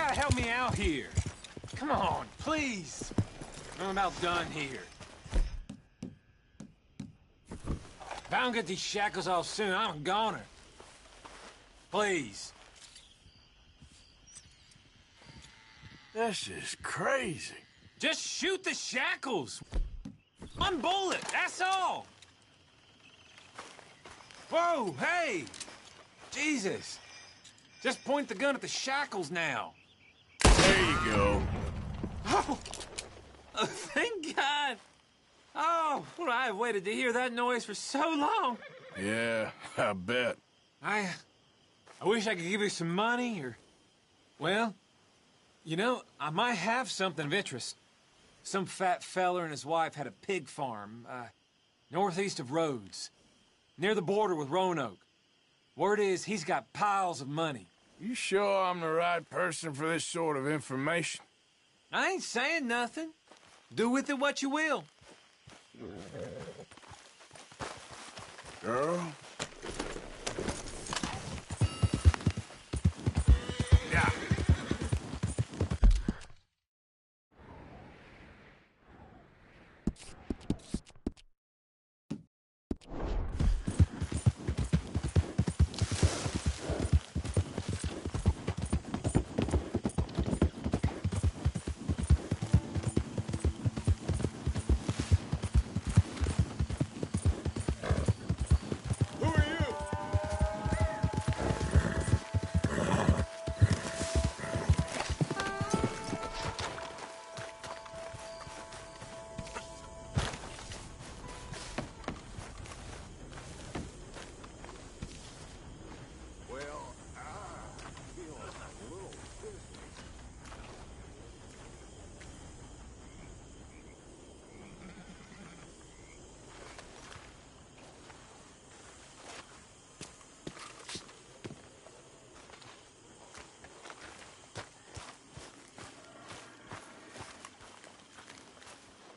gotta help me out here. Come on, please. I'm about done here. If I don't get these shackles off soon, I'm a goner. Please. This is crazy. Just shoot the shackles. One bullet, that's all. Whoa, hey! Jesus. Just point the gun at the shackles now. There you go. Oh, thank God. Oh, well, I've waited to hear that noise for so long. Yeah, I bet. I wish I could give you some money, or... Well, you know, I might have something of interest. Some fat feller and his wife had a pig farm, northeast of Rhodes, near the border with Roanoke. Word is, he's got piles of money. You sure I'm the right person for this sort of information? I ain't saying nothing. Do with it what you will. Girl? Yeah.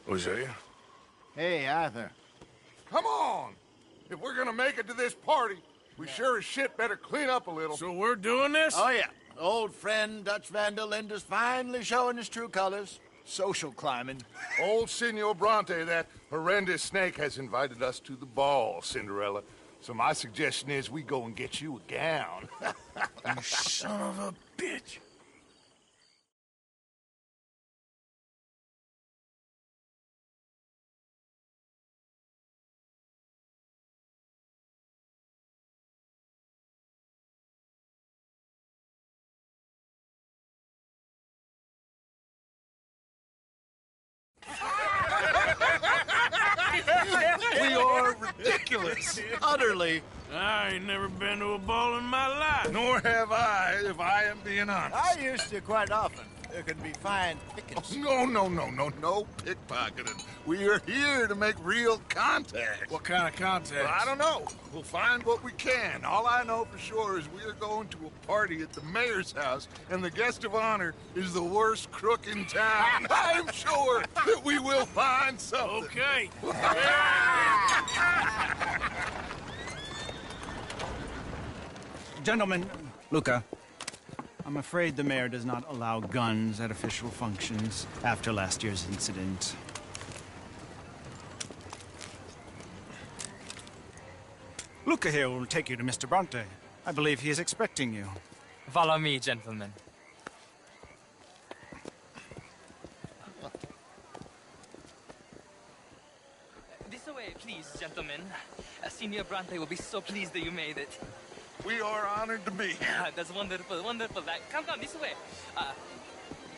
Hosea? Hey, Arthur. Come on! If we're gonna make it to this party, we sure as shit better clean up a little. So we're doing this? Oh, yeah. Old friend Dutch Van der Linde's finally showing his true colors. Social climbing. Old Senor Bronte, that horrendous snake, has invited us to the ball, Cinderella. So my suggestion is we go and get you a gown. You son of a bitch. We are ridiculous. Utterly. I ain't never been to a ball in my life. Nor have I, if I am being honest. I used to quite often. There can be fine pickings. No pickpocketing. We are here to make real contact. What kind of contact? Well, I don't know. We'll find what we can. All I know for sure is we are going to a party at the mayor's house, and the guest of honor is the worst crook in town. I'm sure that we will find something. Okay. Gentlemen, Luca, I'm afraid the mayor does not allow guns at official functions after last year's incident. Luca here will take you to Mr. Bronte. I believe he is expecting you. Follow me, gentlemen. This way, please, gentlemen. Senior Bronte will be so pleased that you made it. We are honored to be here. That's wonderful, wonderful. Come, this way.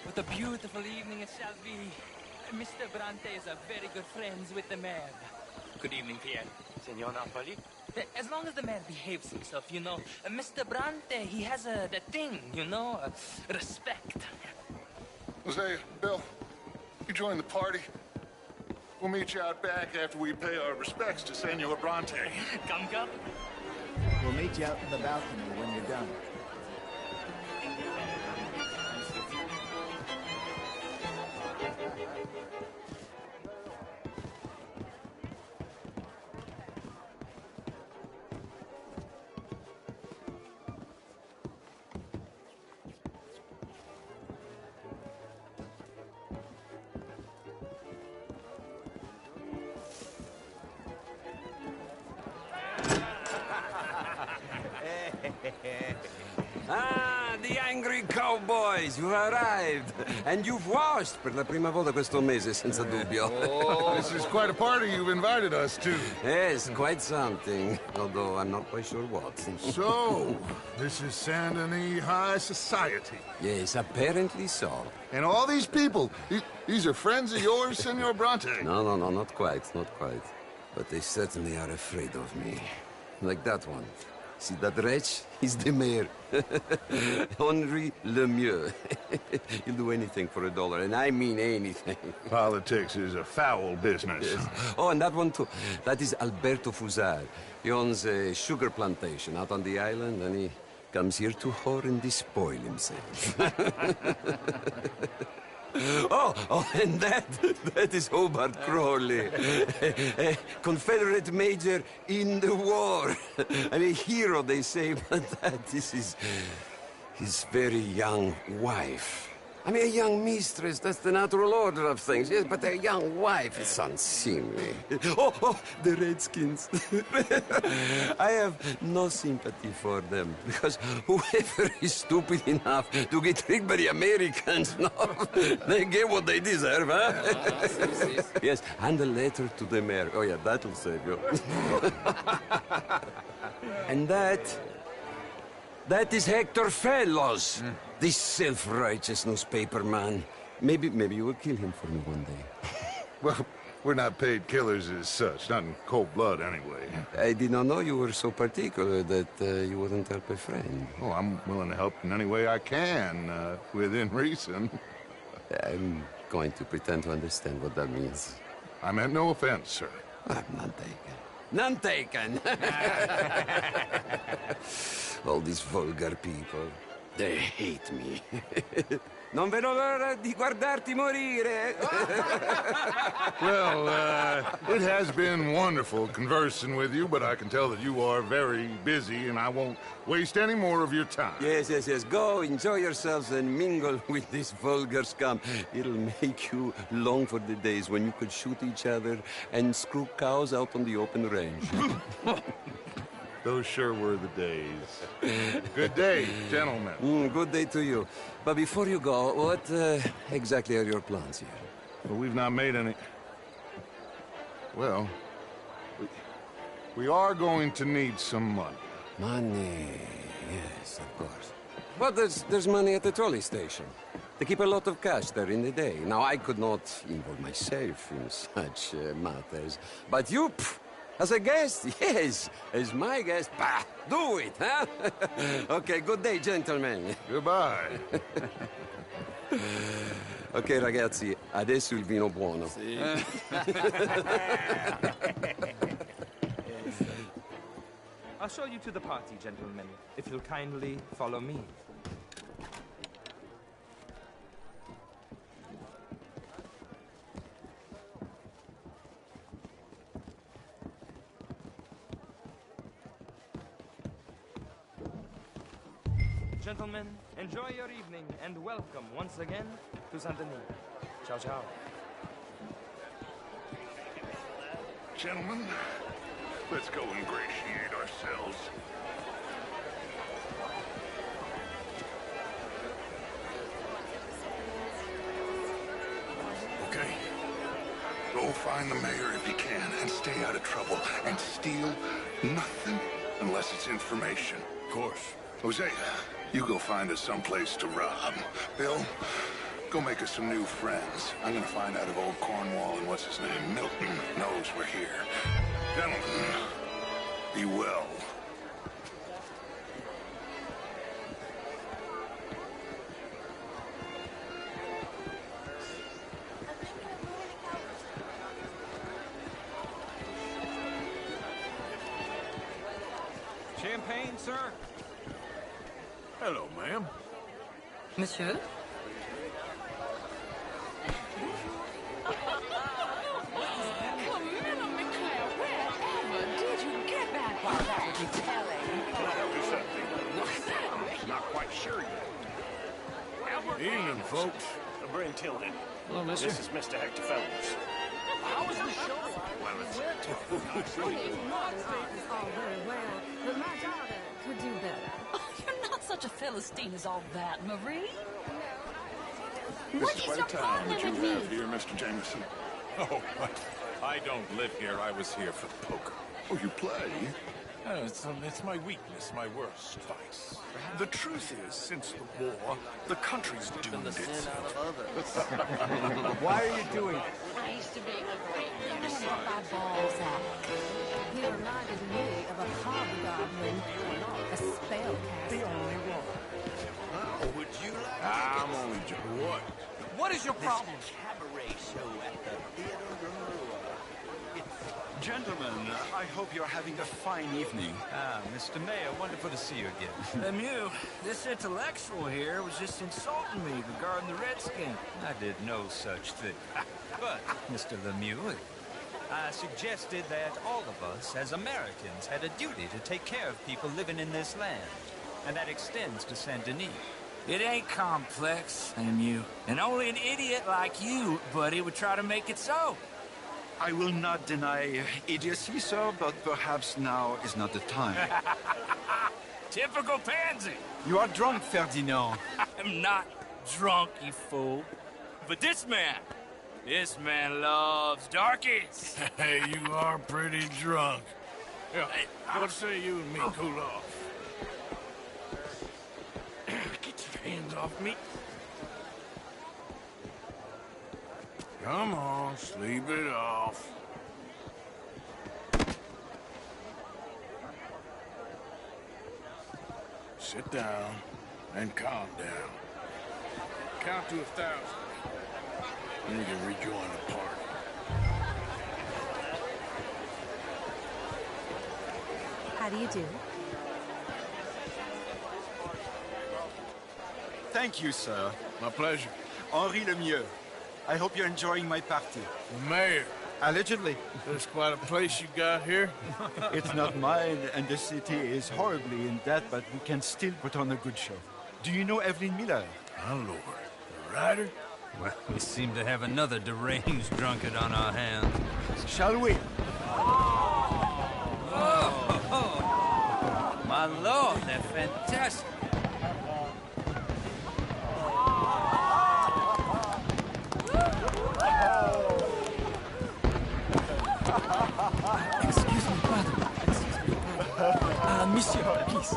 What a beautiful evening it shall be. Mr. Bronte is a very good friends with the mayor. Good evening, Pierre. Senor Napoli? As long as the mayor behaves himself, you know. Mr. Bronte, he has that thing, you know, respect. Hosea, Bill, you join the party. We'll meet you out back after we pay our respects to Senor Bronte. Come. We'll meet you out in the balcony when you're done. Ah, the angry cowboys, you've arrived. And you've washed per la prima volta questo mese, senza dubbio. This is quite a party you've invited us to. Yes, quite something. Although I'm not quite sure what. So, this is Saint Denis High Society. Yes, apparently so. And all these people, these are friends of yours, Senor Bronte? No, not quite, not quite. But they certainly are afraid of me. Like that one. See that wretch? He's the mayor. Henri Lemieux. He'll do anything for $1, and I mean anything. Politics is a foul business. Yes. Oh, and that one too. That is Alberto Fusar. He owns a sugar plantation out on the island, and he comes here to whore and despoil himself. Oh, and that is Hobart Crawley, a Confederate major in the war. I mean, a hero, they say, but that is his very young wife. I mean, a young mistress, that's the natural order of things, yes, but a young wife is unseemly. Oh, the Redskins. I have no sympathy for them, because whoever is stupid enough to get tricked by the Americans, no, they get what they deserve, huh? Yes, and a letter to the mayor. Oh, yeah, that'll save you. And that is Hector Fellows. This self-righteous newspaper man. Maybe you will kill him for me one day. Well, we're not paid killers as such, not in cold blood anyway. I did not know you were so particular that you wouldn't help a friend. Oh, I'm willing to help in any way I can, within reason. I'm going to pretend to understand what that means. I meant no offense, sir. I'm none taken. None taken! All these vulgar people. They hate me. Non vedo l'ora di guardarti morire. Well, it has been wonderful conversing with you, but I can tell that you are very busy, and I won't waste any more of your time. Yes. Go, enjoy yourselves, and mingle with this vulgar scum. It'll make you long for the days when you could shoot each other and screw cows out on the open range. Those sure were the days. Good day, gentlemen. Good day to you. But before you go, what exactly are your plans here? Well, we've not made any... Well, we are going to need some money. Money, yes, of course. But there's money at the trolley station. They keep a lot of cash there in the day. Now, I could not involve myself in such matters. But you... As a guest? Yes. As my guest? Bah, do it, huh? Okay, good day, gentlemen. Goodbye. Ok, ragazzi, adesso il vino buono. I'll show you to the party, gentlemen, if you'll kindly follow me. Gentlemen, enjoy your evening and welcome once again to Saint Denis. Ciao, ciao. Gentlemen, let's go ingratiate ourselves. Okay. Go find the mayor if you can and stay out of trouble. And steal nothing unless it's information. Of course. Hosea, you go find us someplace to rob. Bill, go make us some new friends. I'm gonna find out if old Cornwall and what's his name, Milton, knows we're here. Gentlemen, be well. Champagne, sir? Hello, ma'am. Monsieur? Camilla McClare, wherever did you get that? Why, that would be telling. Can I help you something? Not quite sure yet. Evening, folks. Bryn Tilden. Hello, mister. This is Mr. Hector Fellows. How was the show? Well, it's All very well, but my daughter, could do better. Oh, you're not such a Philistine as all that, Marie. This What is is quite your a time problem that you with me? have here, Mr. Jameson. Oh, I don't live here. I was here for poker. Oh, you play? It's my weakness, my worst vice. The truth is, since the war, the country's doomed itself. Why are you doing it? I used to be a great musician. My balls out. He reminded me of a hobgoblin, a spellcaster. The only one. Oh, would you like I'm only joking. What? What is your problem? Cabaret show at the Theater Romulo. Gentlemen, I hope you're having a fine evening. Ah, Mr. Mayor, wonderful to see you again. Lemieux, this intellectual here was just insulting me regarding the Redskin. I did no such thing. But, Mr. Lemieux, I suggested that all of us, as Americans, had a duty to take care of people living in this land. And that extends to Saint Denis. It ain't complex, Lemieux. And only an idiot like you, buddy, would try to make it so. I will not deny idiocy, sir, but perhaps now is not the time. Typical pansy. You are drunk, Ferdinand. I'm not drunk, you fool. But this man loves darkies. Hey, you are pretty drunk. Yeah, what say you and me cool off? Get your hands off me. Come on, sleep it off. Sit down and calm down. Count to 1,000. Then you can rejoin the party. How do you do? Thank you, sir. My pleasure. Henri Lemieux. I hope you're enjoying my party. The mayor. Allegedly. There's quite a place you got here. It's not mine, and the city is horribly in debt, but we can still put on a good show. Do you know Evelyn Miller? My lord. The writer? Well, we seem to have another deranged drunkard on our hands. Shall we? My lord, they're fantastic. Excuse me, pardon. Monsieur, please.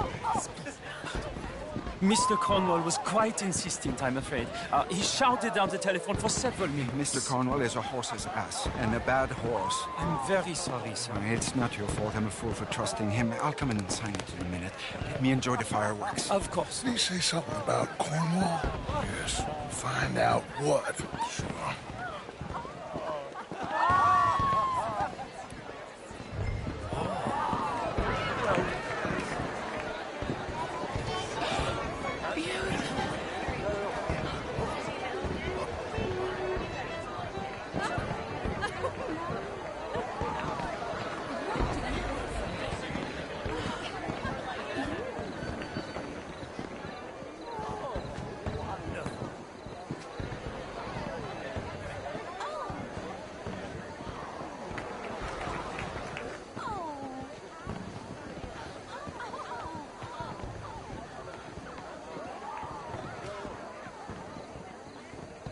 Mr. Cornwall was quite insistent, I'm afraid. He shouted down the telephone for several minutes. Mr. Cornwall is a horse's ass, and a bad horse. I'm very sorry, sir. It's not your fault. I'm a fool for trusting him. I'll come in and sign it in a minute. Let me enjoy the fireworks. Of course. Did he say something about Cornwall? Yes. Find out what. Sure.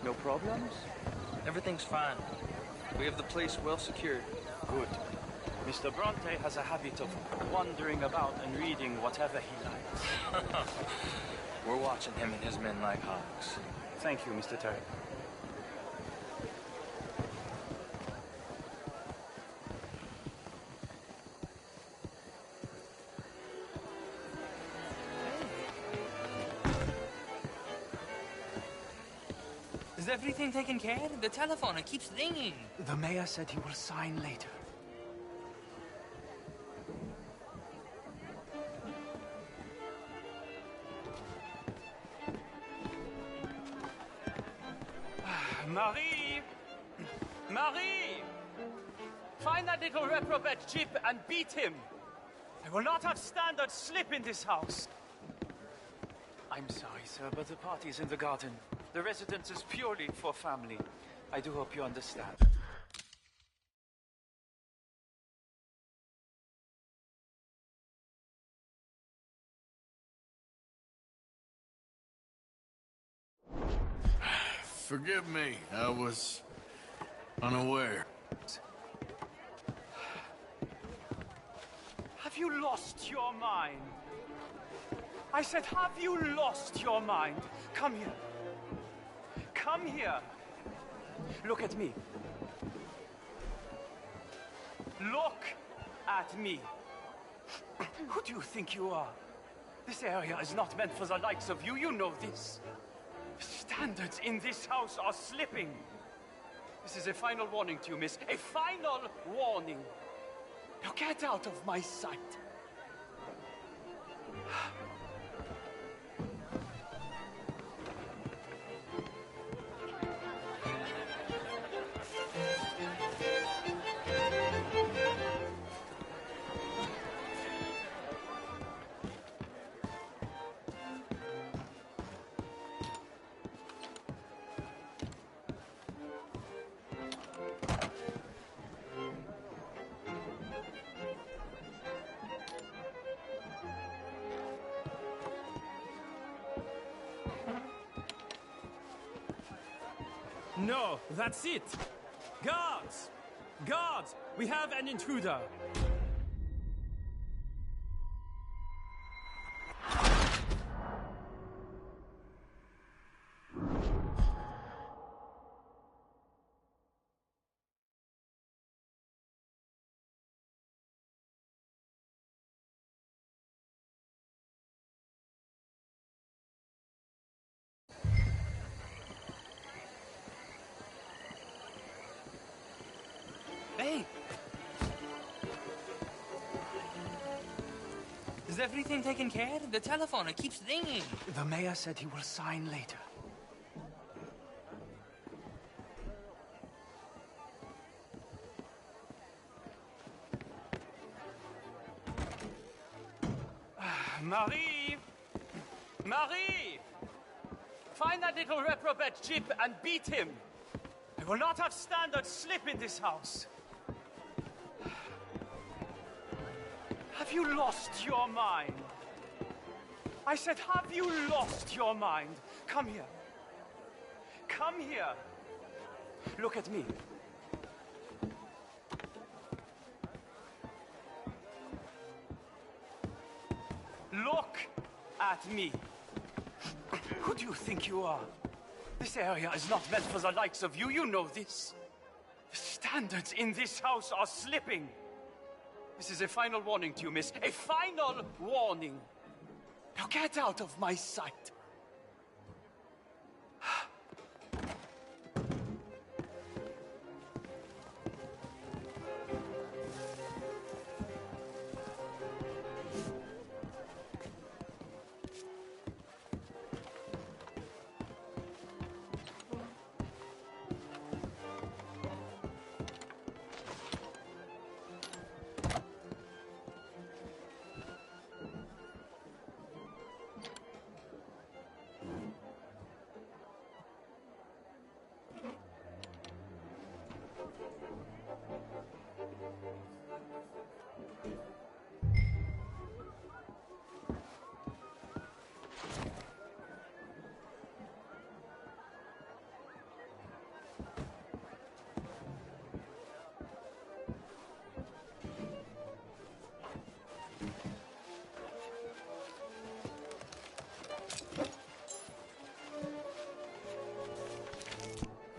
No problems? Everything's fine. We have the place well secured. Good. Mr. Bronte has a habit of wandering about and reading whatever he likes. We're watching him and his men like hawks. Thank you, Mr. Terry. Is everything taken care of? The telephone, it keeps ringing. The mayor said he will sign later. Marie! Marie! Find that little reprobate Chip and beat him. I will not have standard slip in this house. I'm sorry, sir, but the party is in the garden. The residence is purely for family. I do hope you understand. Forgive me. I was unaware. Have you lost your mind? I said, have you lost your mind? Come here. Come here. Look at me. Look at me. Who do you think you are? This area is not meant for the likes of you. You know this. Standards in this house are slipping. This is a final warning to you, miss. A final warning. Now get out of my sight. No, that's it! Guards! Guards! We have an intruder! Hey! Is everything taken care of? The telephone, it keeps ringing. The mayor said he will sign later. Marie! Marie! Find that little reprobate Chip and beat him. I will not have standards slip in this house. Have you lost your mind? I said, have you lost your mind? Come here. Come here. Look at me. Look at me. Who do you think you are? This area is not meant for the likes of you. You know this. The standards in this house are slipping. This is a final warning to you, miss. A final warning. Now get out of my sight.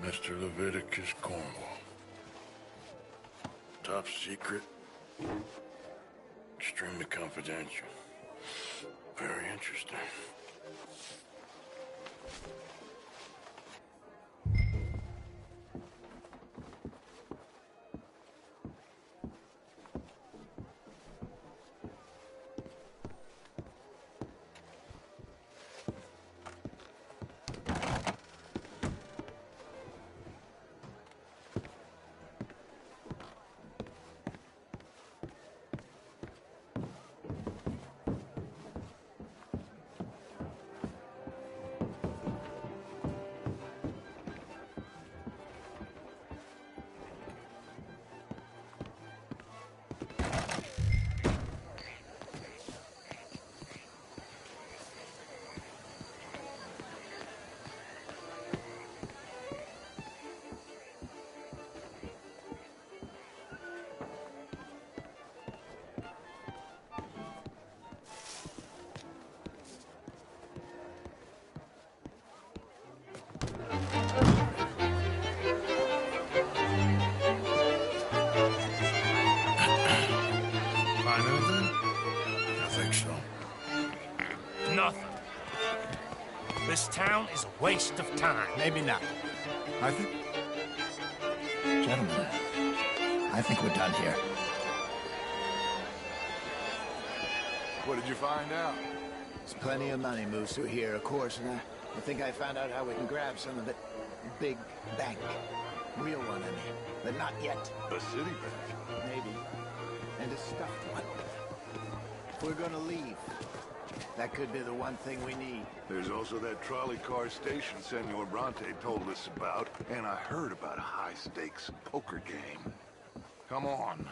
Mr. Leviticus Cornwall. Top secret. Extremely confidential. Very interesting. is a waste of time. Maybe not. I think... Gentlemen, I think we're done here. What did you find out? There's plenty of money moves through here, of course, and I think I found out how we can grab some of it. Big bank. Real one, I mean. But not yet. A city bank? Maybe. And a stuffed one. If we're gonna leave, that could be the one thing we need. There's also that trolley car station Senor Bronte told us about, and I heard about a high-stakes poker game. Come on.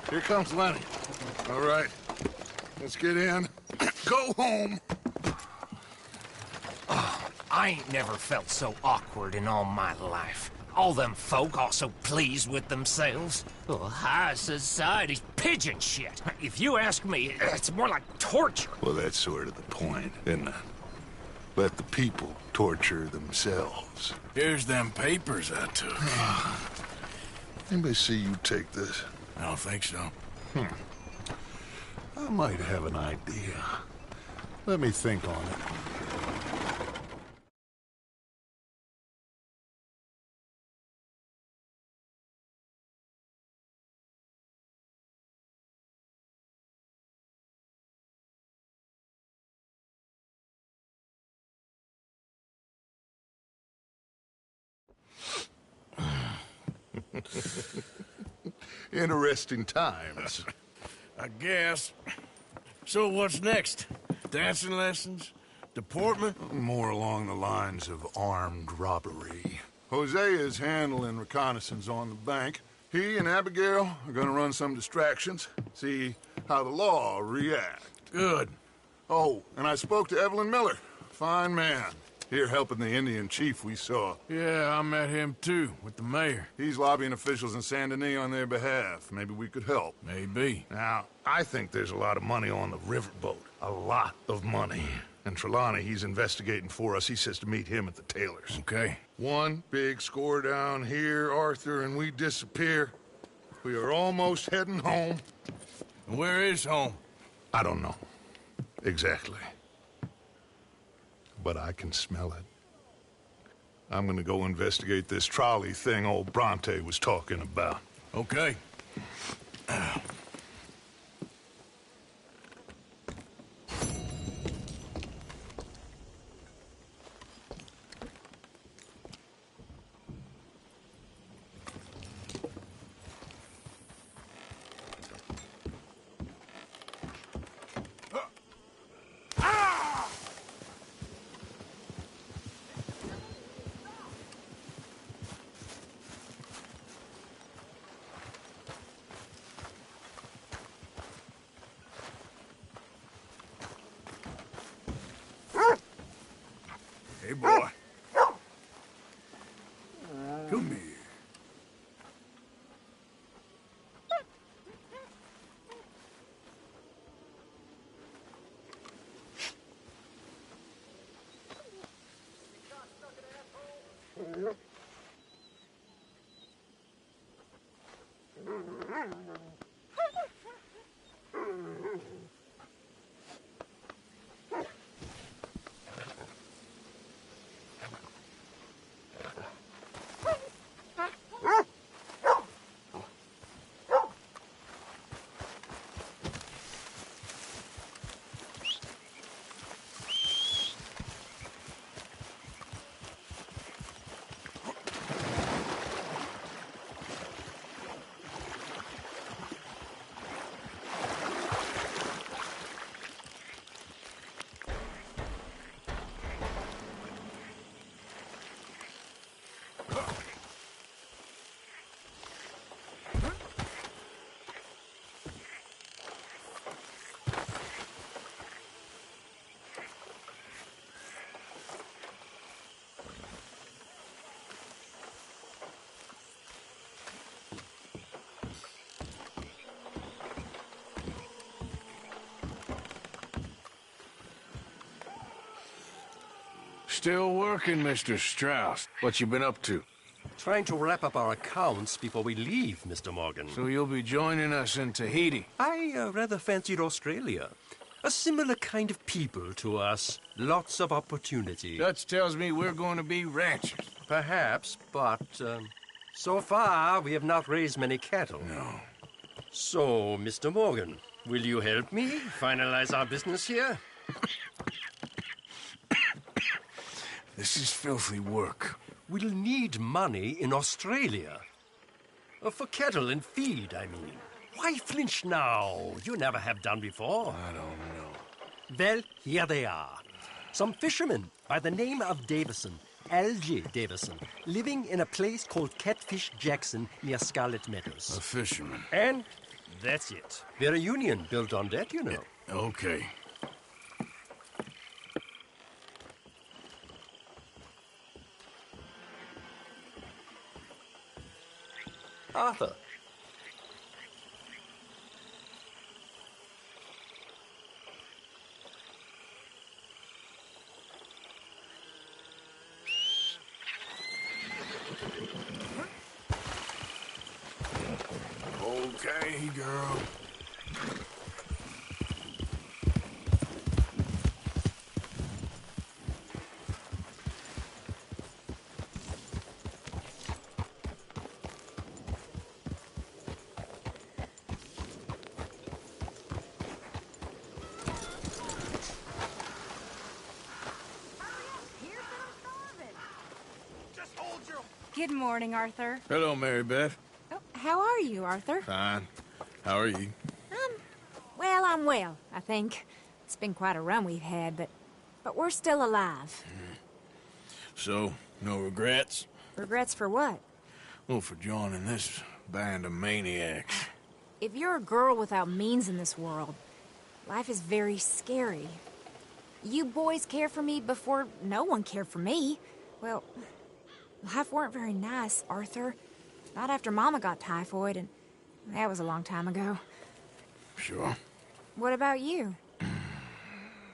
Here comes Lenny. All right, let's get in. Go home. I ain't never felt so awkward in all my life. All them folk all so pleased with themselves. Oh, high society's pigeon shit. If you ask me, it's more like torture. Well, that's sort of the point, isn't it? Let the people torture themselves. Here's them papers I took. Anybody see you take this? I don't think so. I might have an idea. Let me think on it. Interesting times. I guess. So what's next? Dancing lessons? Deportment? More along the lines of armed robbery. Hosea is handling reconnaissance on the bank. He and Abigail are gonna run some distractions, see how the law react. Good. Oh, and I spoke to Evelyn Miller. Fine man. Here helping the Indian chief we saw. Yeah, I met him too, with the mayor. He's lobbying officials in Saint Denis on their behalf. Maybe we could help. Maybe. Now, I think there's a lot of money on the riverboat. A lot of money. And Trelawney, he's investigating for us. He says to meet him at the Taylor's. Okay. One big score down here, Arthur, and we disappear. We are almost heading home. And where is home? I don't know. Exactly. But I can smell it. I'm gonna go investigate this trolley thing old Bronte was talking about. Okay. Hey, boy. Come here. Still working, Mr. Strauss. What you been up to? Trying to wrap up our accounts before we leave, Mr. Morgan. So you'll be joining us in Tahiti? I rather fancied Australia. A similar kind of people to us. Lots of opportunity. Dutch tells me we're going to be ranchers. Perhaps, but so far we have not raised many cattle. No. So, Mr. Morgan, will you help me finalize our business here? This is filthy work. We'll need money in Australia. For cattle and feed, I mean. Why flinch now? You never have done before. I don't know. Well, here they are. Some fishermen by the name of Davison, L.J. Davison, living in a place called Catfish Jackson near Scarlet Meadows. A fisherman. And that's it. We're a union built on that, you know. Okay. Arthur. Okay, girl. Good morning, Arthur. Hello, Mary Beth. Oh, how are you, Arthur? Fine. How are you? Well, I'm well, I think. It's been quite a run we've had, but we're still alive. So, no regrets? Regrets for what? Well, for joining this band of maniacs. If you're a girl without means in this world, life is very scary. You boys cared for me before no one cared for me. Well, life weren't very nice, Arthur. Not after Mama got typhoid, and that was a long time ago. Sure. What about you?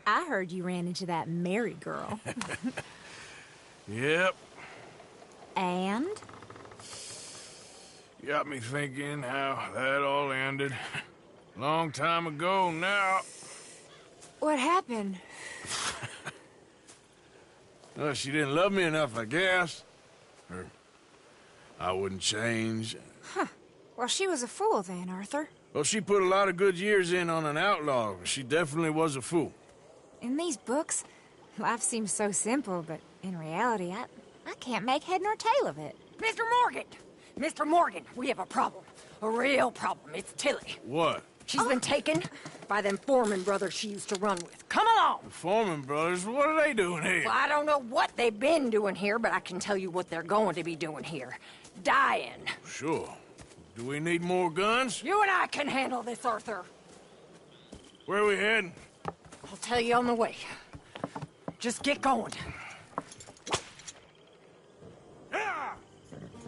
I heard you ran into that Mary girl. Yep. And? Got me thinking how that all ended. Long time ago now. What happened? Well, she didn't love me enough, I guess. Or I wouldn't change. Huh. Well, she was a fool then, Arthur. Well, she put a lot of good years in on an outlaw. She definitely was a fool. In these books, life seems so simple, but in reality, I can't make head nor tail of it. Mr. Morgan! Mr. Morgan, we have a problem. A real problem. It's Tilly. What? She's been taken by them Foreman brothers she used to run with. Come along! The Foreman brothers? What are they doing here? Well, I don't know what they've been doing here, but I can tell you what they're going to be doing here. Dying. Sure. Do we need more guns? You and I can handle this, Arthur. Where are we heading? I'll tell you on the way. Just get going.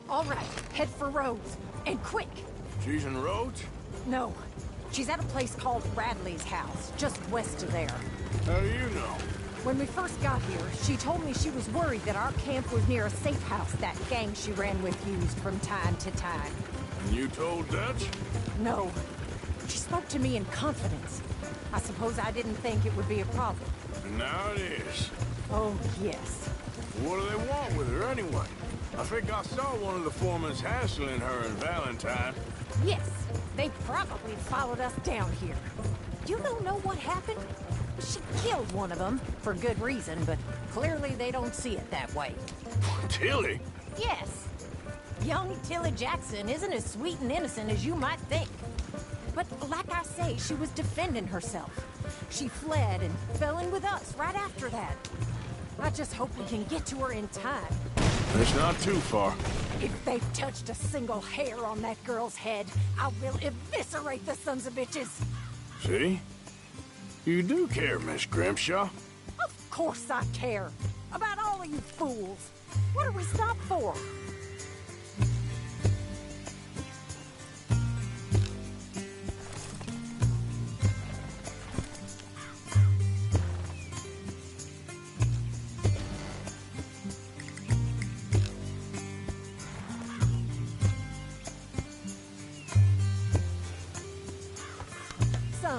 All right, head for Rhodes. And quick. She's in Rhodes? No. She's at a place called Radley's house, just west of there. How do you know? When we first got here, she told me she was worried that our camp was near a safe house that gang she ran with used from time to time. And you told Dutch? No. She spoke to me in confidence. I suppose I didn't think it would be a problem. And now it is. Oh, yes. What do they want with her anyway? I think I saw one of the foremans hassling her and Valentine. Yes, they probably followed us down here. You don't know what happened? She killed one of them, for good reason, but clearly they don't see it that way. Tilly? Yes. Young Tilly Jackson isn't as sweet and innocent as you might think. But like I say, she was defending herself. She fled and fell in with us right after that. I just hope we can get to her in time. It's not too far. If they've touched a single hair on that girl's head, I will eviscerate the sons of bitches. See? You do care, Miss Grimshaw. Of course I care. About all of you fools. What are we stopped for?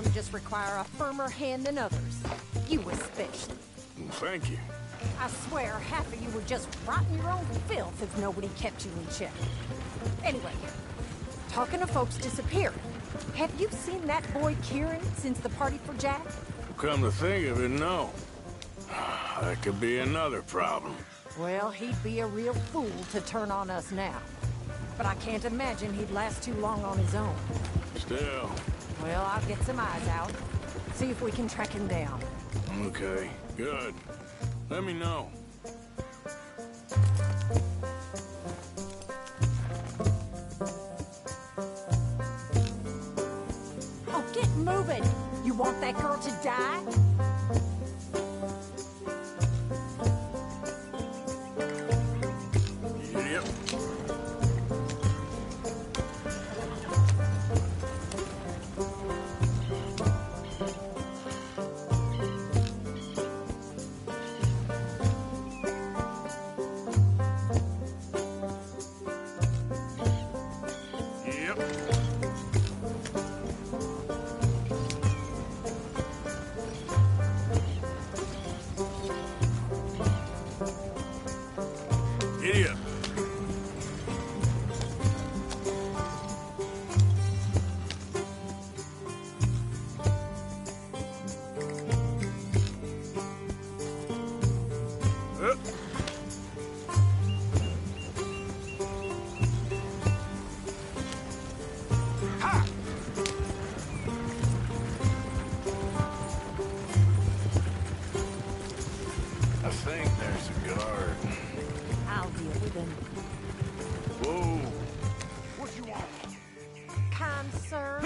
Some just require a firmer hand than others. You especially. Thank you. I swear half of you would just rot in your own filth if nobody kept you in check. Anyway, talking of folks disappearing, have you seen that boy Kieran since the party for Jack? Come to think of it, no. That could be another problem. Well, he'd be a real fool to turn on us now. But I can't imagine he'd last too long on his own. Still. Well, I'll get some eyes out. See if we can track him down. Okay, good. Let me know. Oh, get moving! You want that girl to die? Yep. Idiot. I think there's a guard. I'll deal with him. Whoa. What you want? Kind sir,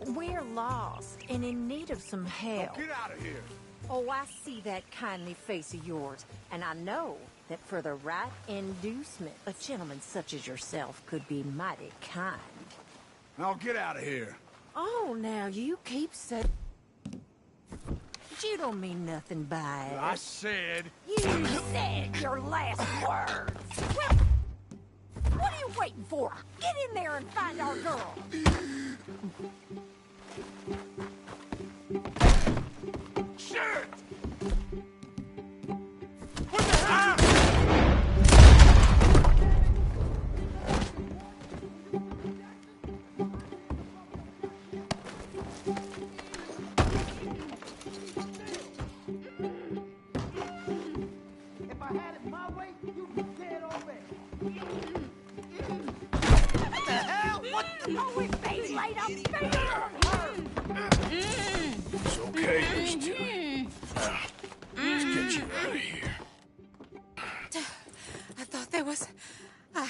we're lost and in need of some help. Get out of here. Oh, I see that kindly face of yours, and I know that for the right inducement, a gentleman such as yourself could be mighty kind. Now get out of here. Oh, now you keep saying... You don't mean nothing by it. I said... You said your last words. Well, what are you waiting for? Get in there and find our girl. Shit! What the hell? If I had it my way, you'd be dead already. What the hell? What the... Oh, it's being laid up finger on her. It's okay, those two. Now, let's get you out of here. I thought there was... Yeah,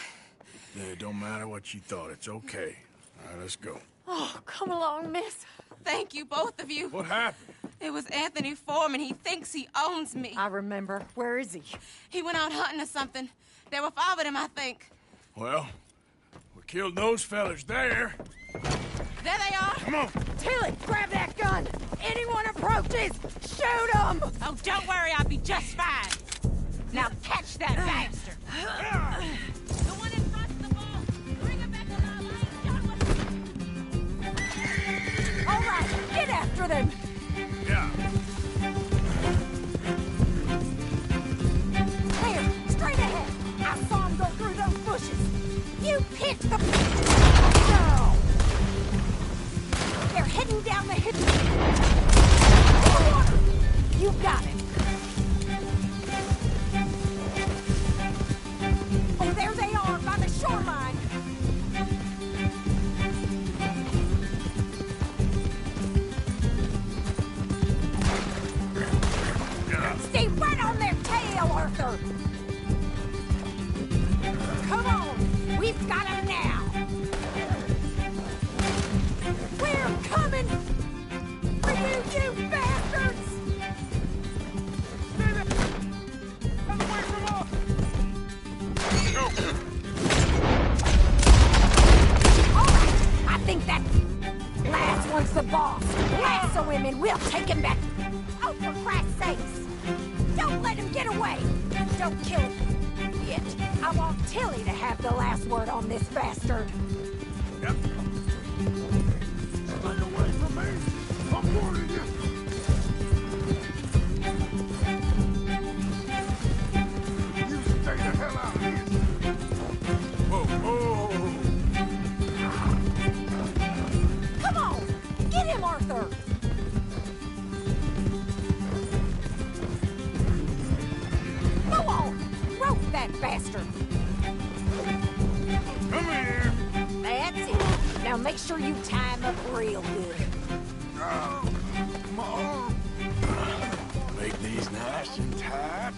it don't matter what you thought. It's okay. All right, let's go. Oh, come along, miss. Thank you, both of you. What happened? It was Anthony Foreman. He thinks he owns me. I remember. Where is he? He went out hunting or something. There were 5 of them, I think. Well, we killed those fellas there. There they are. Come on. Tilly, grab that gun. Anyone approaches, shoot them. Oh, don't worry. I'll be just fine. Now catch that bastard. The one in front of the ball. Bring him back alive. I ain't done with... All right, get after them. Yeah. There, straight ahead. I saw him go through those bushes. You picked the... No. They're heading down the hidden... Water. You got it. Oh, there they are by the shoreline. Stay right on their tail, Arthur! Come on! We've got him now! We're coming for you bastards! Come away from us! Go! All right, I think that last one's the boss. Lasso him and we'll take him back. Oh, for Christ's sakes! Don't let him get away! Don't kill him yet. I want Tilly to have the last word on this bastard. Yep. Run away from me! I'm warning you. You stay the hell out of here. Whoa, whoa. Come on! Get him, Arthur! Go on! Rope that bastard! Come here. That's it. Now make sure you tie him up real good. Oh, my arm. Make these nice and tight.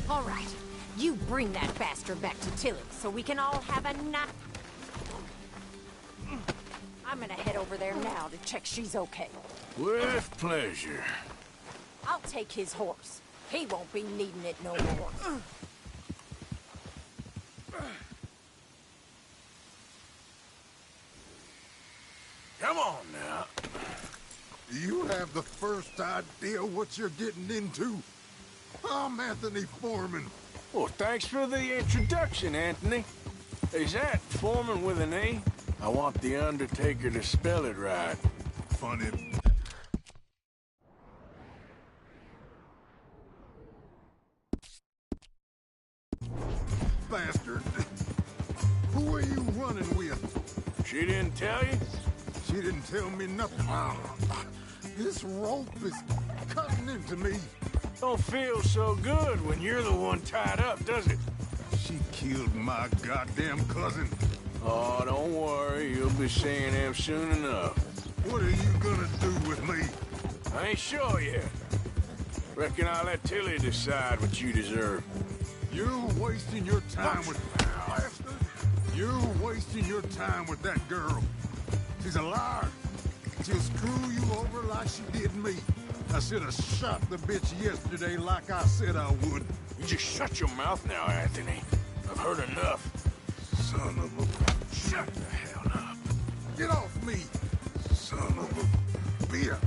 All right. You bring that bastard back to Tilly so we can all have a night. I'm gonna head over there now to check she's okay. With pleasure. I'll take his horse. He won't be needing it no more. Come on now. You have the first idea what you're getting into? I'm Anthony Foreman. Well, thanks for the introduction, Anthony. Is that Foreman with an A? I want the Undertaker to spell it right. Funny. Bastard. Who are you running with? She didn't tell you? She didn't tell me nothing. This rope is cutting into me. Don't feel so good when you're the one tied up, does it? She killed my goddamn cousin. Oh, don't worry. You'll be seeing him soon enough. What are you gonna do with me? I ain't sure yet. Reckon I'll let Tilly decide what you deserve. You're wasting your time with... Bastard! You're wasting your time with that girl. She's a liar. She'll screw you over like she did me. I should have shot the bitch yesterday like I said I would. You just shut your mouth now, Anthony. I've heard enough. Son of a... Shut the hell up. Get off me, son of a bitch.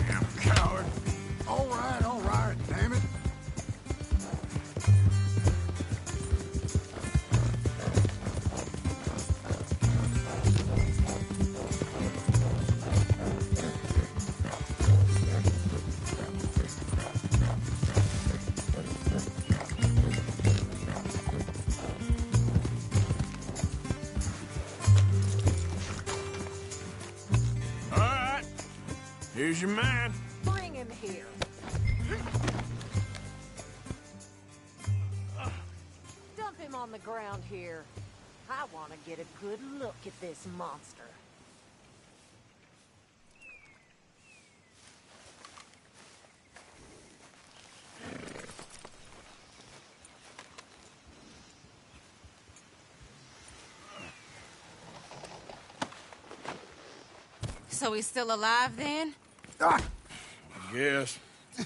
Damn coward. All right, damn it. Here's your man. Bring him here. Dump him on the ground here. I want to get a good look at this monster. So he's still alive then? Yes.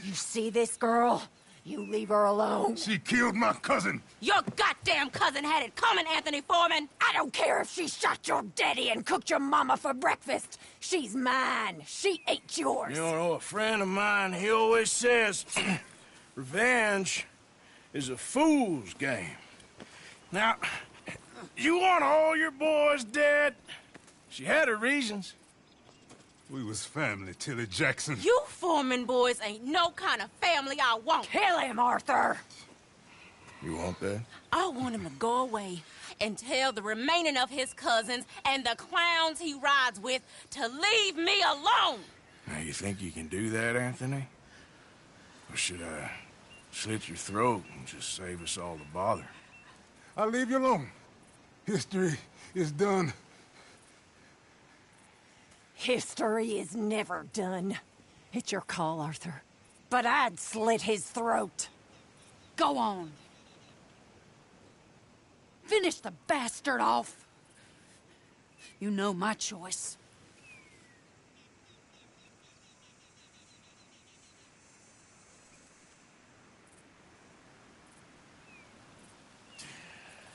You see this girl? You leave her alone. She killed my cousin. Your goddamn cousin had it coming, Anthony Foreman! I don't care if she shot your daddy and cooked your mama for breakfast. She's mine. She ate yours. You know, a friend of mine, he always says, revenge is a fool's game. Now, you want all your boys dead? She had her reasons. We was family, Tilly Jackson. You Foreman boys ain't no kind of family I want. Kill him, Arthur! You want that? I want him to go away and tell the remaining of his cousins and the clowns he rides with to leave me alone. Now, you think you can do that, Anthony? Or should I slit your throat and just save us all the bother? I'll leave you alone. History is done. History is never done. It's your call, Arthur. But I'd slit his throat. Go on. Finish the bastard off. You know my choice.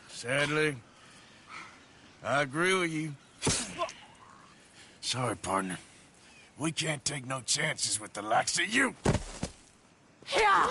Sadly, I agree with you. Sorry, partner. We can't take no chances with the likes of you. Yeah!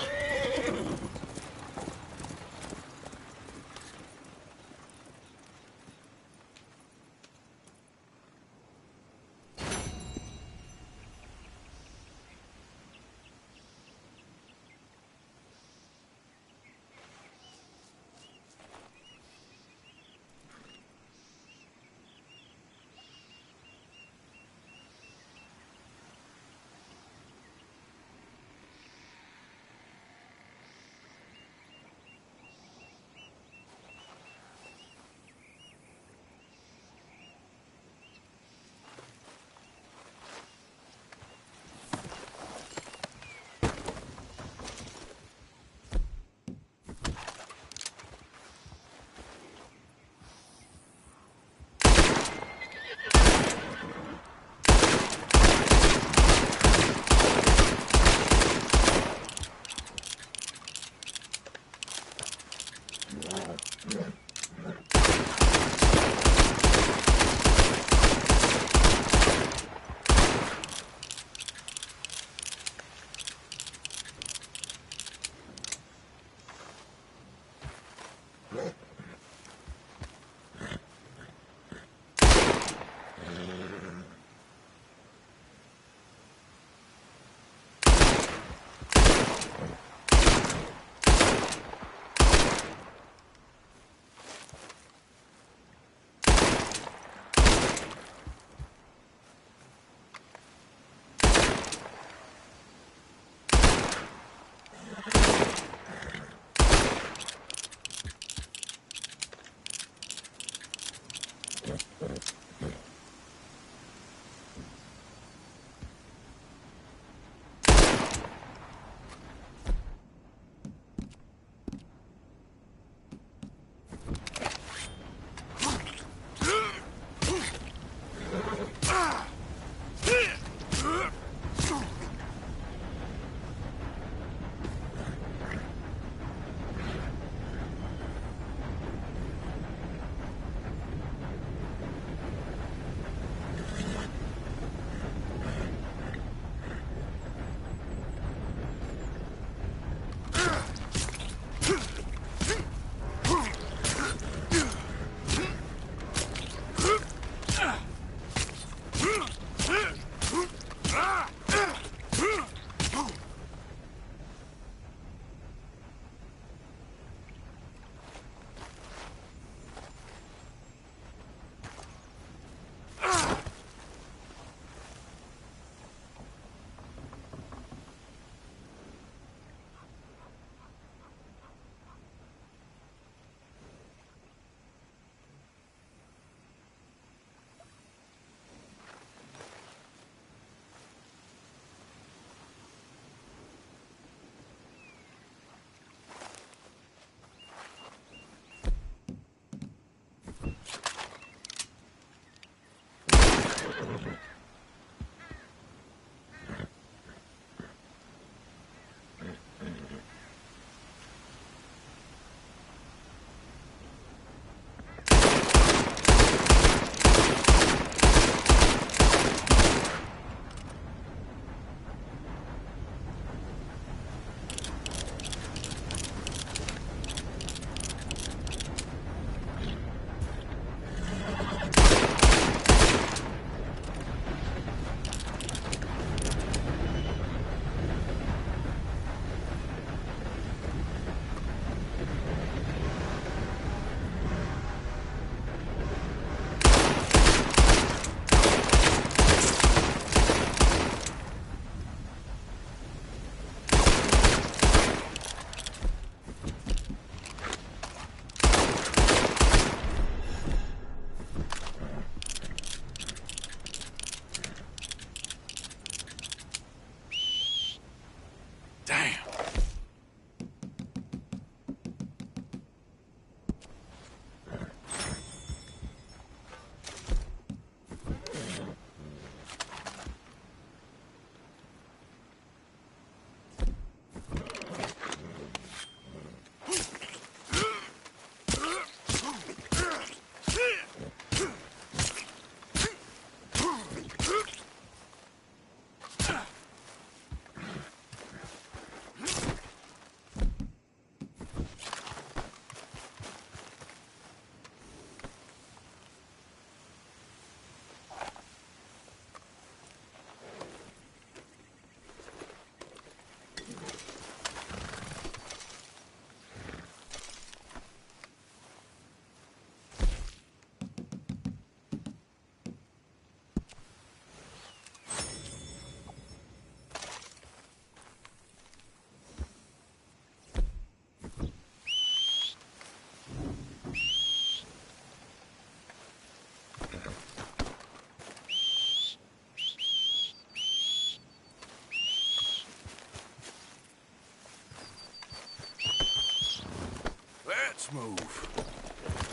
Let's move.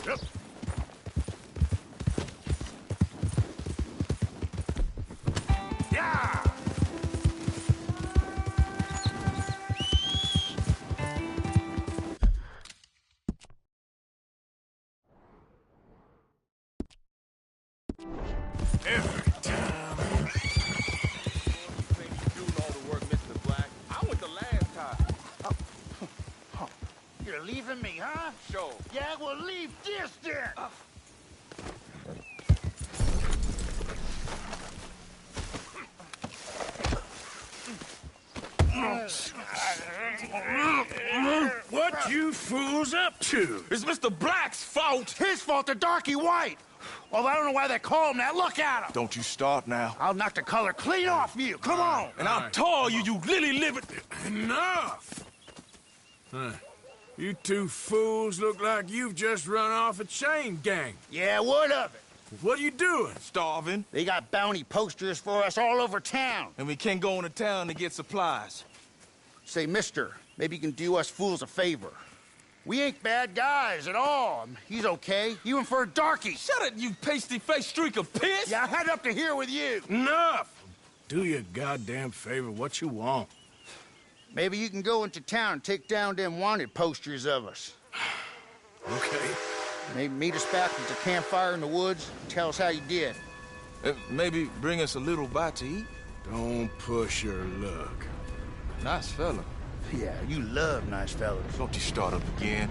Yep. Yeah! Every time. Doing all the work, Mr. Black. I went the last time. You're leaving me, huh? Sure. Yeah, well, leave this then. What you fools up to? It's Mr. Black's fault. His fault, the darky white. Well, I don't know why they call him that. Look at him. Don't you start now. I'll knock the color clean off you. Come on. And I'll tell you, you lily-livered... Enough! Huh. You two fools look like you've just run off a chain gang. Yeah, what of it? What are you doing? Starving. They got bounty posters for us all over town. And we can't go into town to get supplies. Say, mister, maybe you can do us fools a favor. We ain't bad guys at all. He's okay. Even for a darky. Shut it, you pasty-faced streak of piss! Yeah, I had up to here with you. Enough! Do your goddamn favor what you want. Maybe you can go into town and take down them wanted posters of us. Okay. Maybe meet us back at the campfire in the woods and tell us how you did. Maybe bring us a little bite to eat. Don't push your luck. Nice fella. Yeah, you love nice fellas. Don't you start up again.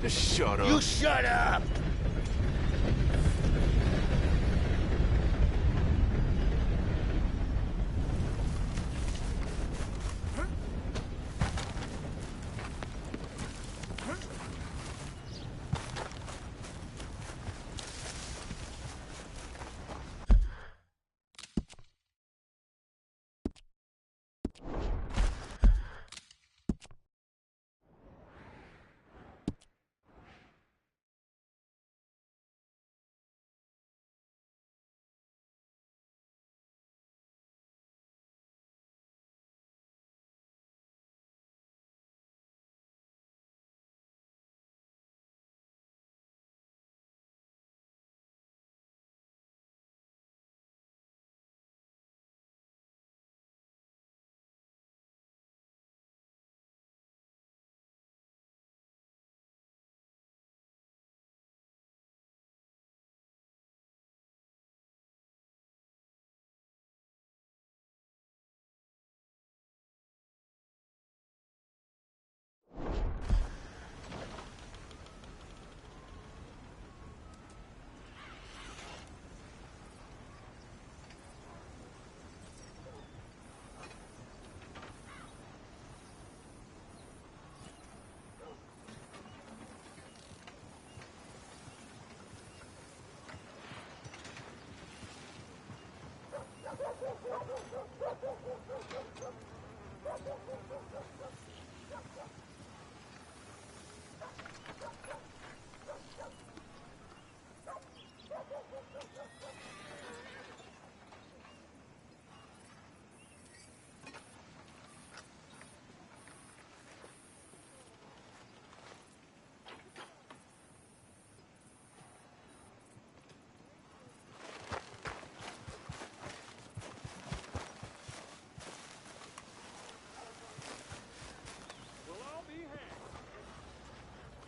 Just shut up. You shut up!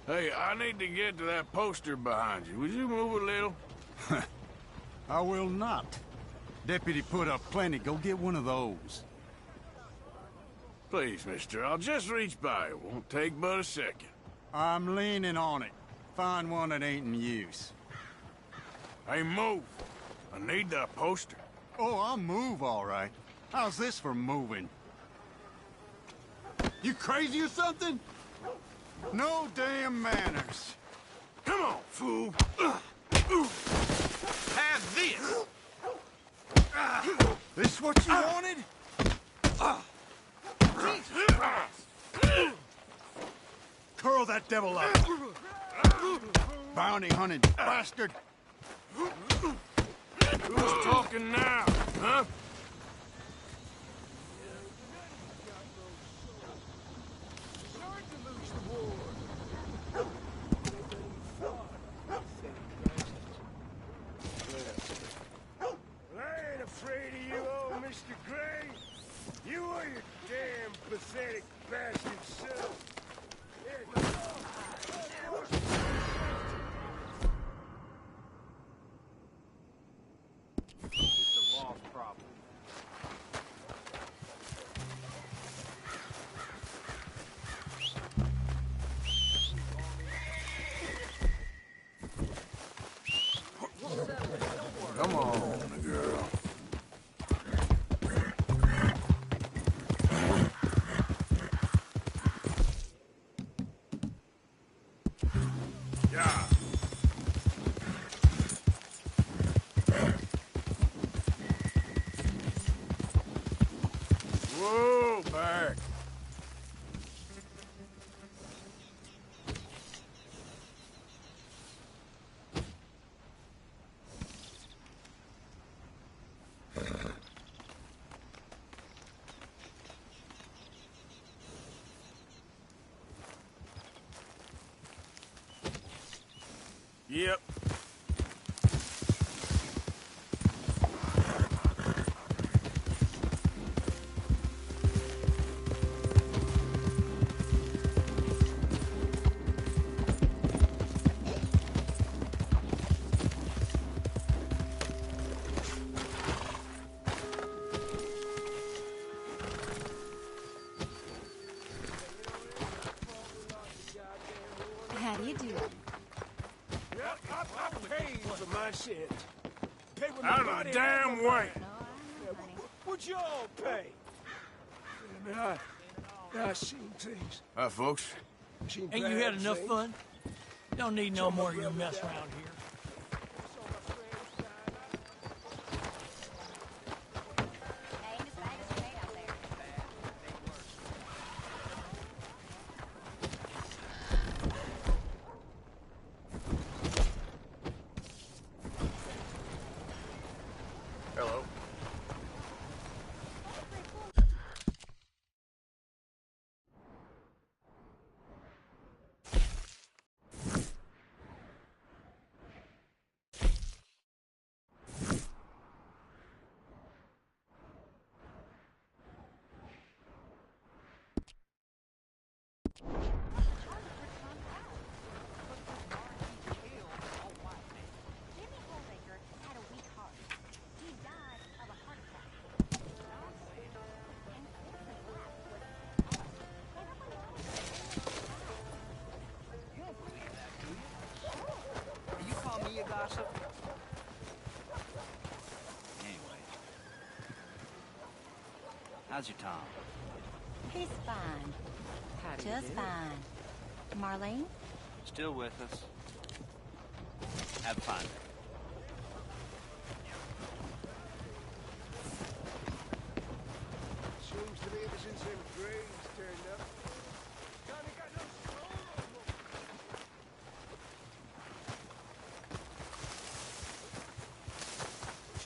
Hey, I need to get to that poster behind you. Would you move a little? I will not. Deputy put up plenty. Go get one of those. Please, mister, I'll just reach by. It won't take but a second. I'm leaning on it. Find one that ain't in use. Hey, move. I need that poster. Oh, I'll move, all right. How's this for moving? You crazy or something? No damn manners. Come on, fool. Have this! This what you wanted? Curl that devil up. Bounty hunting bastard. Who's talking now, huh? Yeah. Whoa, back. Yep. How do you do? I paid for my shit. Pay with out of the damn way. What y'all pay? I seen things. Hi, folks. Ain't you had enough fun? Don't need no more of your mess around here. Hello. You call me a gossip? Anyway. How's your Tom? He's fine. Just fine. Marlene? Still with us. Have fun. Seems to me ever since them graves turned up. Kinda got no soul.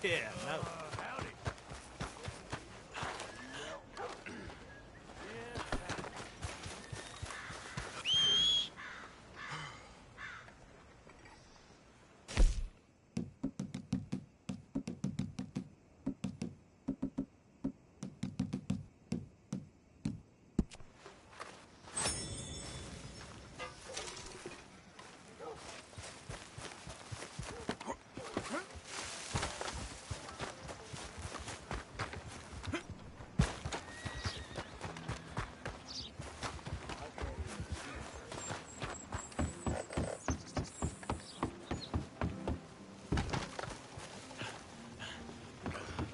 Yeah, no. Howdy.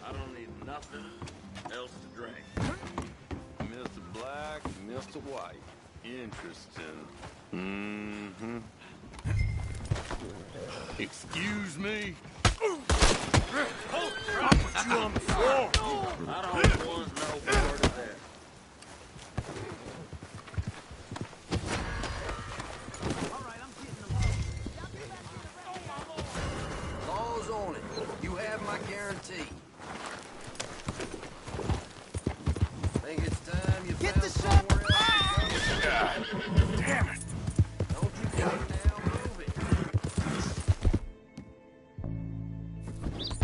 I don't need nothing else to drink. Mr. Black, Mr. White. Interesting. Mm-hmm. Excuse me? Holy crap, put you on the floor! I don't want no part of that. Law's on it. You have my guarantee. Think it's time you Get found the somewhere else to go? God damn it! Don't you go now, move it.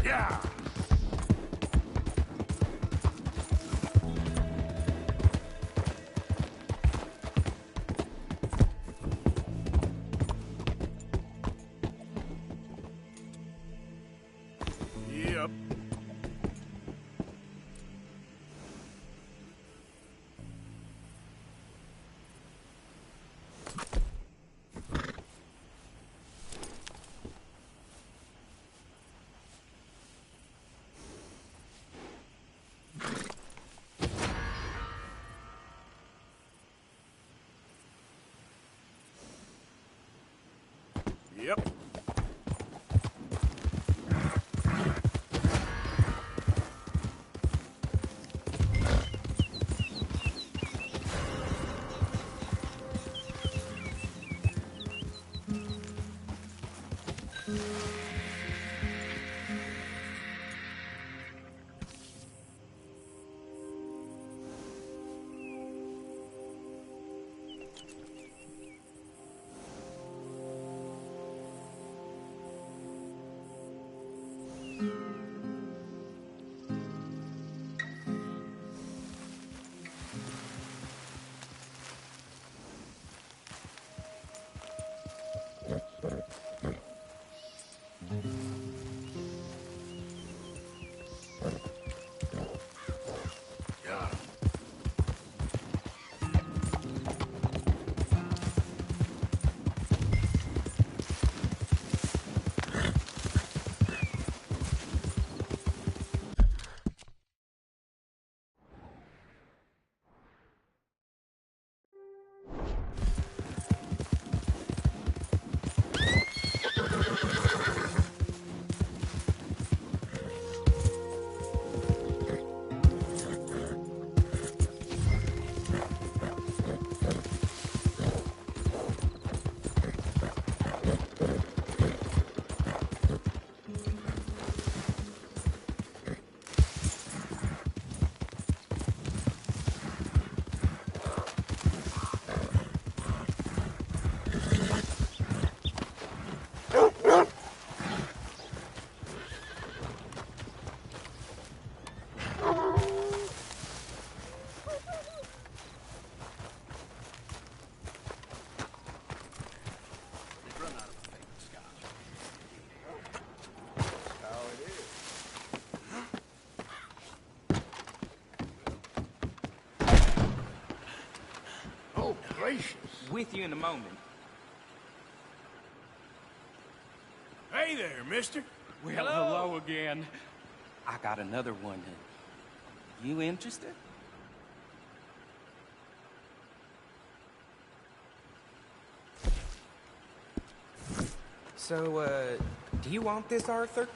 Yeah! Yep. With you in a moment. Hey there, mister. Well, hello again. I got another one. You interested? So, do you want this, Arthur?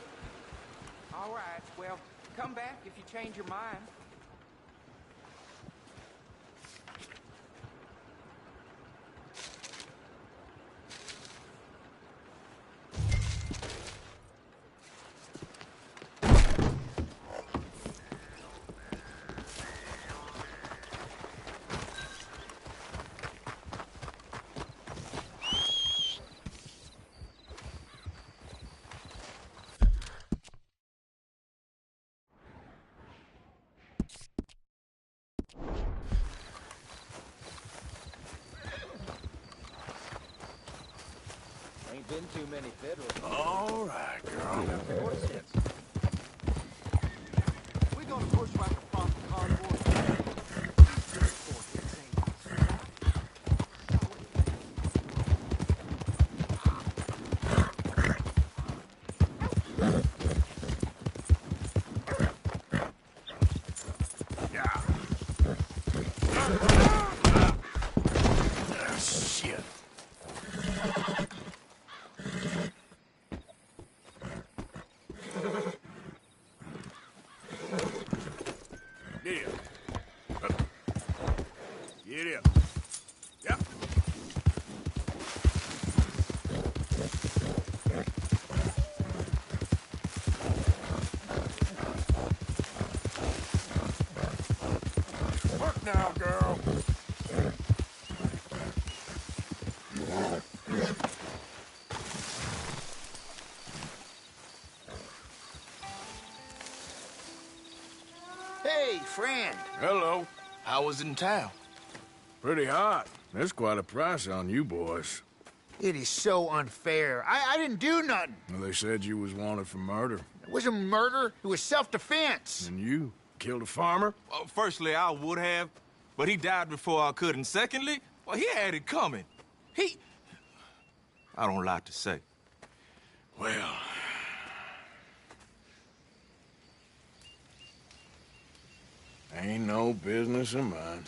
All right, well, come back if you change your mind. Ain't been too many federal. All right, girl. We're gonna push back across the convoy. Shit. Get up. Get up. Yep. Work now, girl. Hey, friend. Hello. How was in town? Pretty hot. There's quite a price on you boys. It is so unfair. I didn't do nothing. Well, they said you was wanted for murder. It wasn't murder. It was self-defense. And you killed a farmer? Well, firstly, I would have, but he died before I could. And secondly, well, he had it coming. I don't like to say. Well... ain't no business of mine.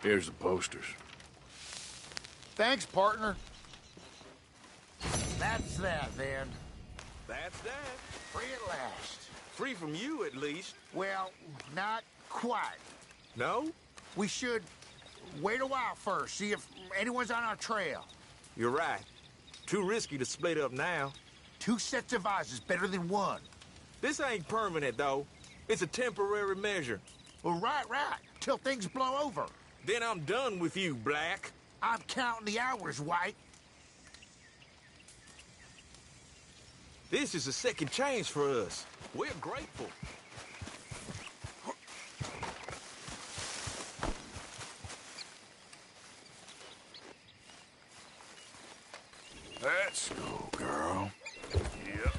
Here's the posters. Thanks, partner. That's that, then. That's that. Free at last. Free from you, at least. Well, not quite. No? We should wait a while first, see if anyone's on our trail. You're right. Too risky to split up now. 2 sets of eyes is better than 1. This ain't permanent, though. It's a temporary measure. Well, right. Till things blow over. Then I'm done with you, Black. I'm counting the hours, White. This is a second chance for us. We're grateful. Let's go, girl. Yep.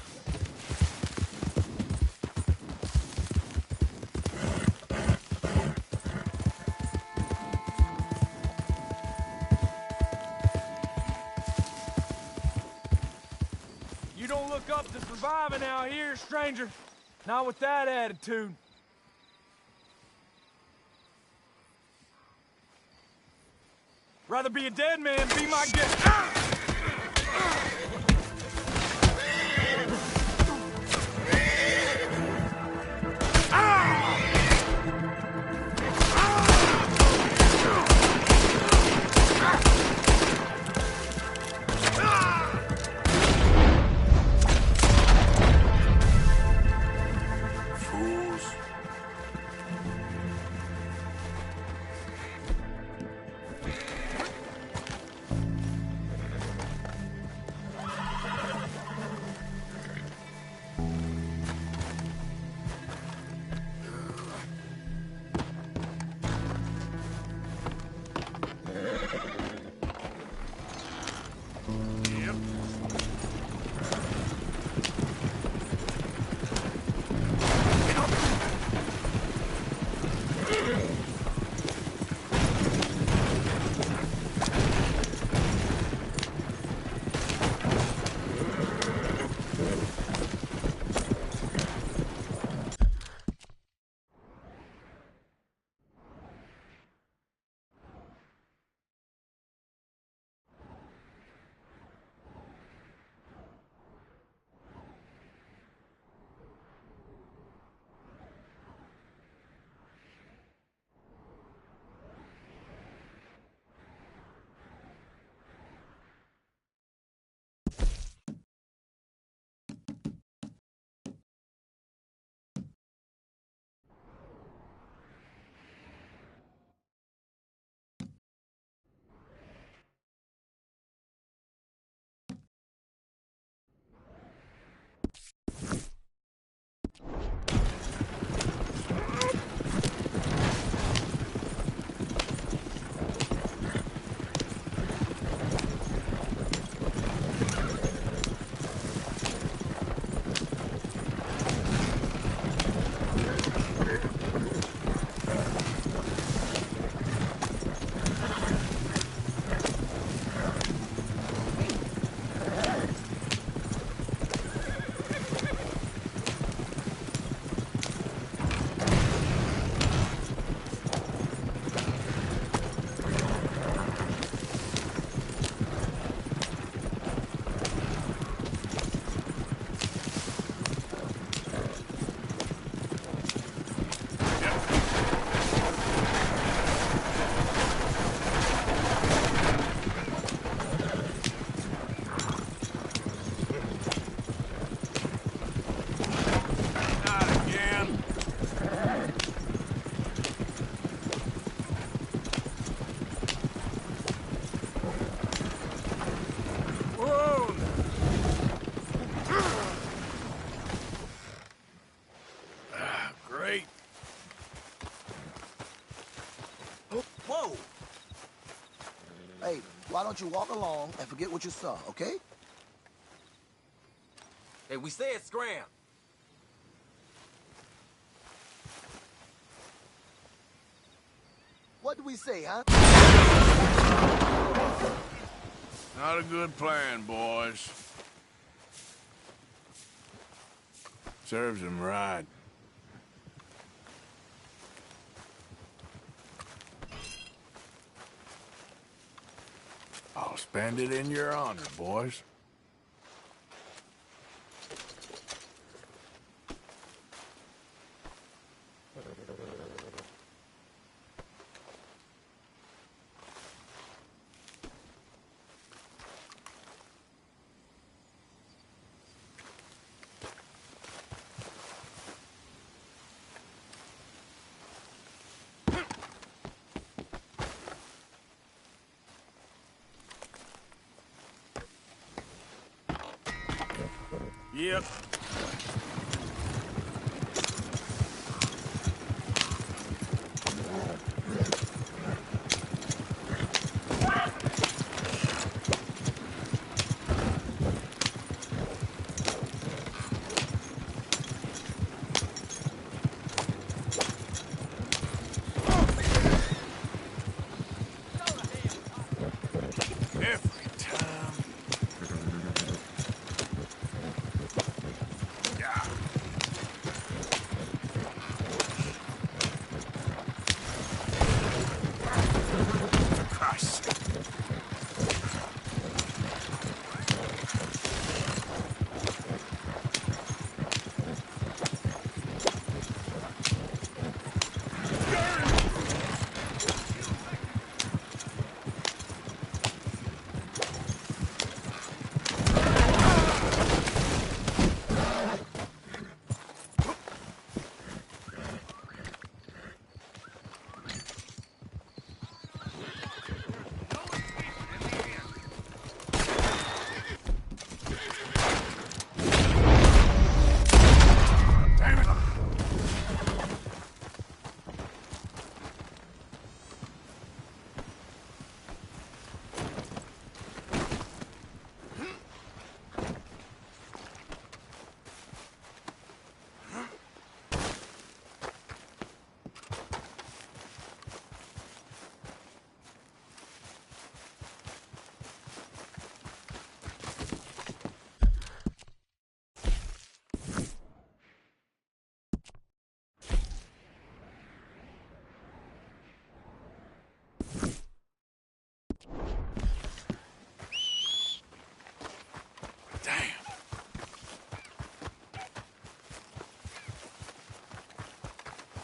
You don't look up to surviving out here, stranger. Not with that attitude. Rather be a dead man, be my guest. Fools. Hey, why don't you walk along and forget what you saw, okay? Hey, we said scram. What do we say, huh? Not a good plan, boys. Serves him right. I'll spend it in your honor, boys. Yep. Every time. Yeah. Christ.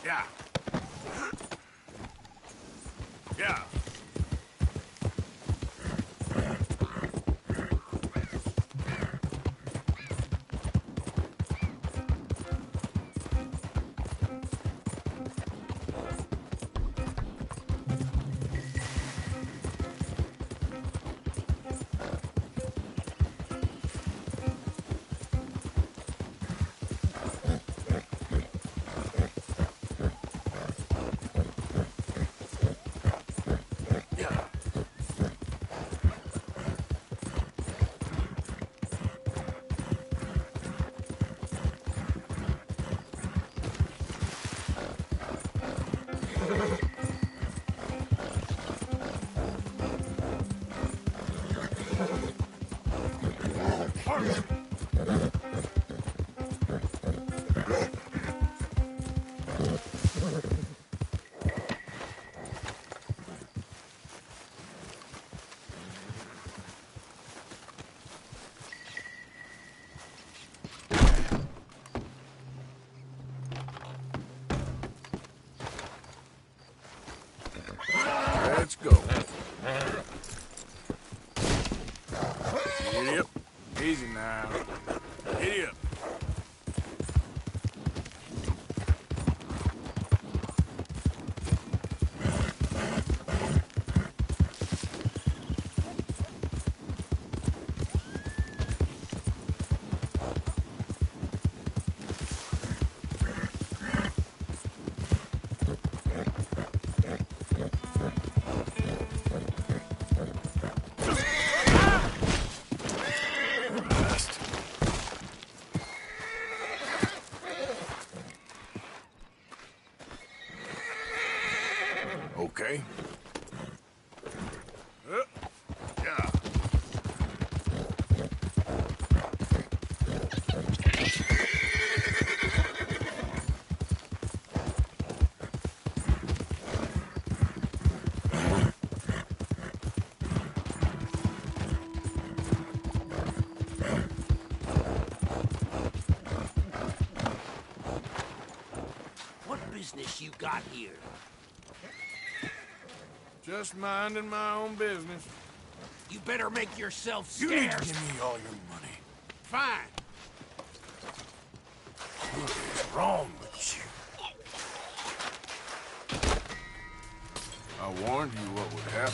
Yeah. Yeah. Let's go. Giddy up. Easy now. Giddy up. Okay. Yeah. What business you got here? Just minding my own business. You better make yourself You need to scarce. give me all your money. Fine. What is wrong with you? I warned you what would happen.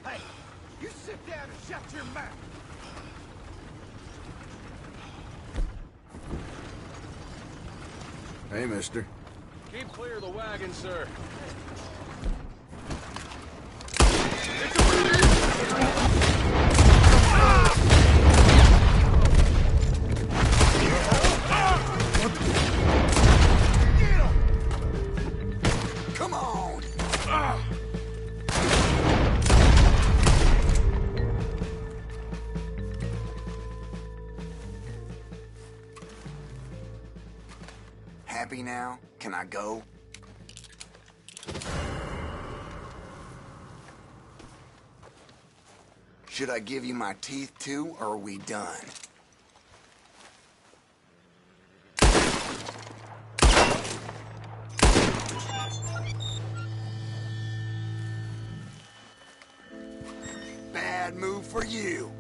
Hey, you sit down and shut your mouth. Hey, mister. Keep clear of the wagon, sir. Come on! Happy now? Can I go? Should I give you my teeth too, or are we done? Bad move for you.